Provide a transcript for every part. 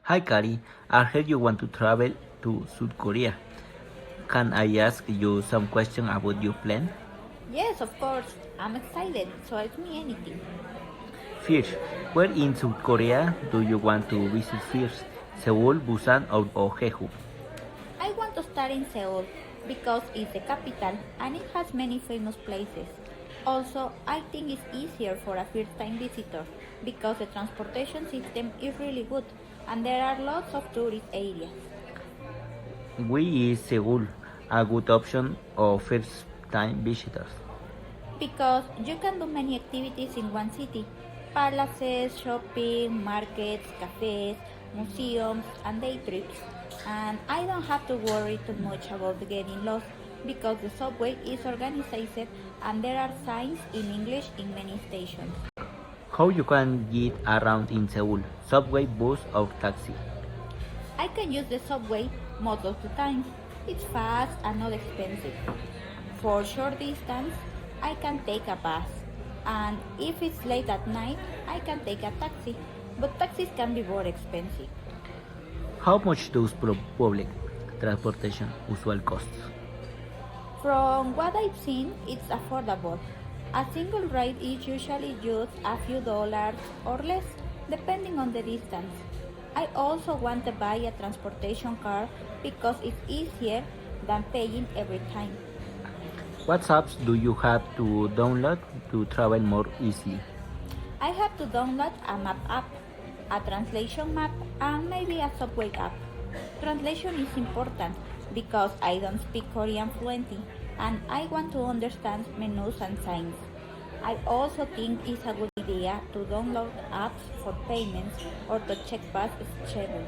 Hi Kari, I heard you want to travel to South Korea. Can I ask you some questions about your plan? Yes, of course. I'm excited, so ask me anything. First, where in South Korea do you want to visit first? Seoul, Busan, or Jeju? I want to start in Seoul because it's the capital and it has many famous places. Also, I think it's easier for a first time visitor because the transportation system is really good and there are lots of tourist areas. Why is Seoul a good option of first time visitors? Because you can do many activities in one city: palaces, shopping, markets, cafes, museums, and day trips. And I don't have to worry too much about getting lost because the subway is organized and there are signs in English in many stations. How you can get around in Seoul? Subway, bus, or taxi? I can use the subway most of the time. It's fast and not expensive. For short distance, I can take a bus. And if it's late at night, I can take a taxi. But taxis can be more expensive. How much does public transportation usually cost? From what I've seen, it's affordable. A single ride is usually just a few dollars or less, depending on the distance. I also want to buy a transportation card because it's easier than paying every time. What apps do you have to download to travel more easily? I have to download a map app, a translation map, and maybe a subway app. Translation is important because I don't speak Korean fluently and I want to understand menus and signs. I also think it's a good idea to download apps for payments or to check bus schedules.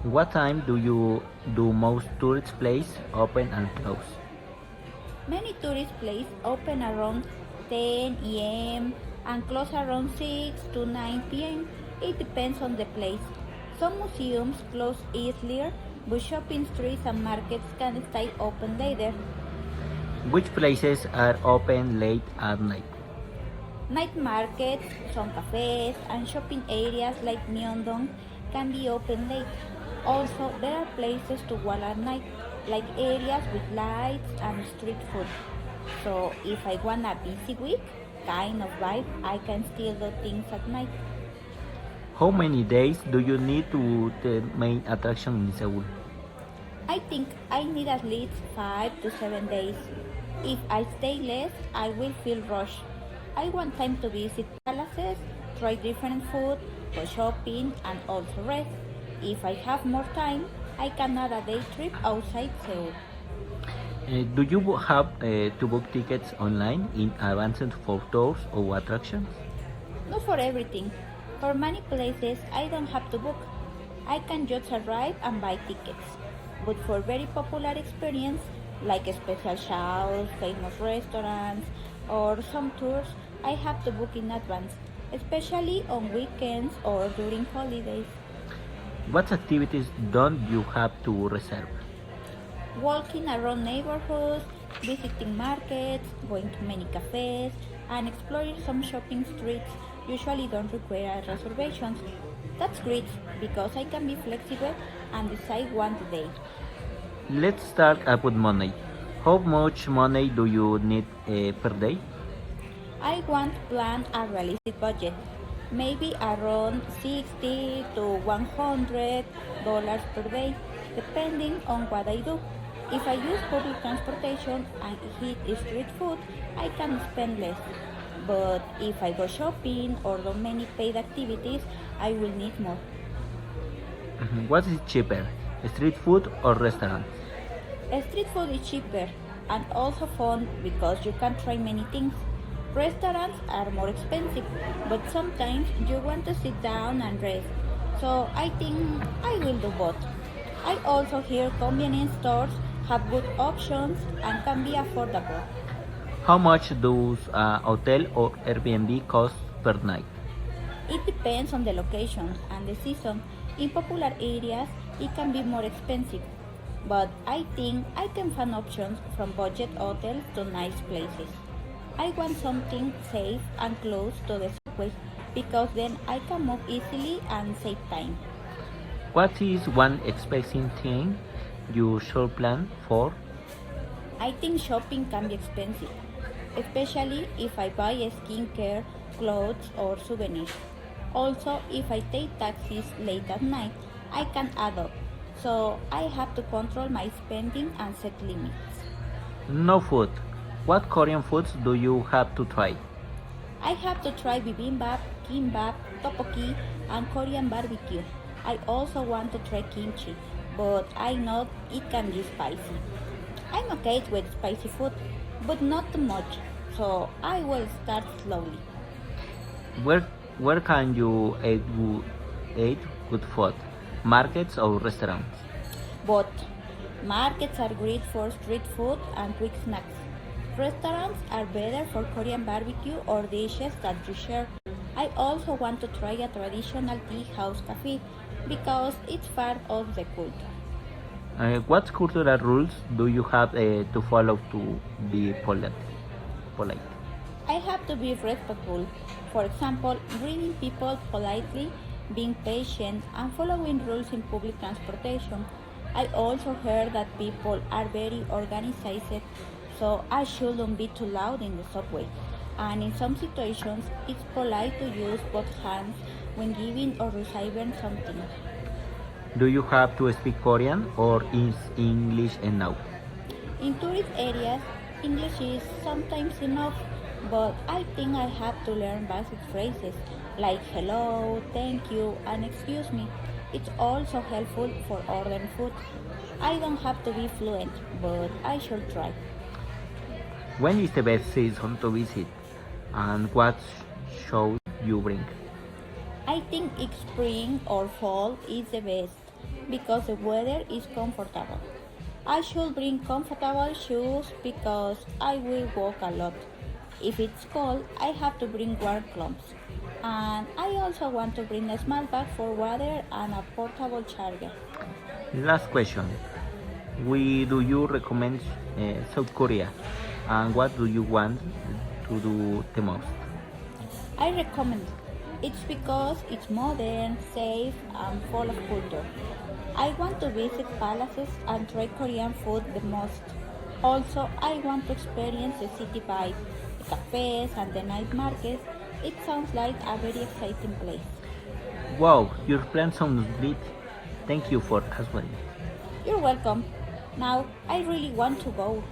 What time do most tourist places open and close? Many tourist places open around 10 a.m. and close around 6 to 9 p.m. It depends on the place. Some museums close earlier, but shopping streets and markets can stay open later. Which places are open late at night? Night markets, some cafes, and shopping areas like Myeongdong can be open late. Also, there are places to walk at night, like areas with lights and street food. So, if I want a busy week kind of vibe, I can still do things at night. How many days do you need to the main attraction in Seoul? I think I need at least 5 to 7 days. If I stay less, I will feel rushed. I want time to visit palaces, try different food, go shopping, and also rest. If I have more time, I can add a day trip outside Seoul. Do you have to book tickets online in advance for tours or attractions? Not for everything. For many places, I don't have to book. I can just arrive and buy tickets. But for very popular experience, like special shows, famous restaurants, or some tours, I have to book in advance, especially on weekends or during holidays. What activities don't you have to reserve? Walking around neighborhoods, visiting markets, going to many cafes, and exploring some shopping streets usually don't require reservations. That's great because I can be flexible and decide one day. Let's start up with money. How much money do you need per day? I want to plan a realistic budget, maybe around 60 to $100 per day, depending on what I do. If I use public transportation and eat street food, I can spend less. But if I go shopping or do many paid activities, I will need more. What is cheaper, street food or restaurants? Street food is cheaper and also fun because you can try many things. Restaurants are more expensive, but sometimes you want to sit down and rest. So I think I will do both. I also hear convenience stores have good options and can be affordable. How much does a hotel or Airbnb cost per night? It depends on the location and the season. In popular areas, it can be more expensive, but I think I can find options from budget hotels to nice places. I want something safe and close to the subway because then I can move easily and save time. What is one expensive thing you should plan for? I think shopping can be expensive, especially if I buy skincare, clothes, or souvenirs. Also, if I take taxis late at night, I can add up. So I have to control my spending and set limits. No food. What Korean foods do you have to try? I have to try bibimbap, kimbap, tteokbokki, and Korean barbecue. I also want to try kimchi, but I know it can be spicy. I'm okay with spicy food, but not too much, so I will start slowly. Where where can you eat good food? Markets or restaurants? But markets are great for street food and quick snacks. Restaurants are better for Korean barbecue or dishes that you share. I also want to try a traditional tea house cafe because it's part of the culture. What cultural rules do you have to follow to be polite? Polite. I have to be respectful. For example, greeting people politely, being patient, and following rules in public transportation. I also heard that people are very organized, so I shouldn't be too loud in the subway. And in some situations, it's polite to use both hands when giving or receiving something. Do you have to speak Korean or is English enough? In tourist areas, English is sometimes enough, but I think I have to learn basic phrases like hello, thank you, and excuse me. It's also helpful for ordering food. I don't have to be fluent, but I should try. When is the best season to visit? And what should you bring? I think spring or fall is the best because the weather is comfortable. I should bring comfortable shoes because I will walk a lot. If it's cold, I have to bring warm clothes. And I also want to bring a small bag for water and a portable charger. Last question. Do you recommend South Korea? And what do you want to do the most? I recommend it. It's because it's modern, safe, and full of culture. I want to visit palaces and try Korean food the most. Also, I want to experience the city vibe, the cafes and the night markets. It sounds like a very exciting place. Wow, your plan sounds great. Thank you for answering. You're welcome. Now, I really want to go.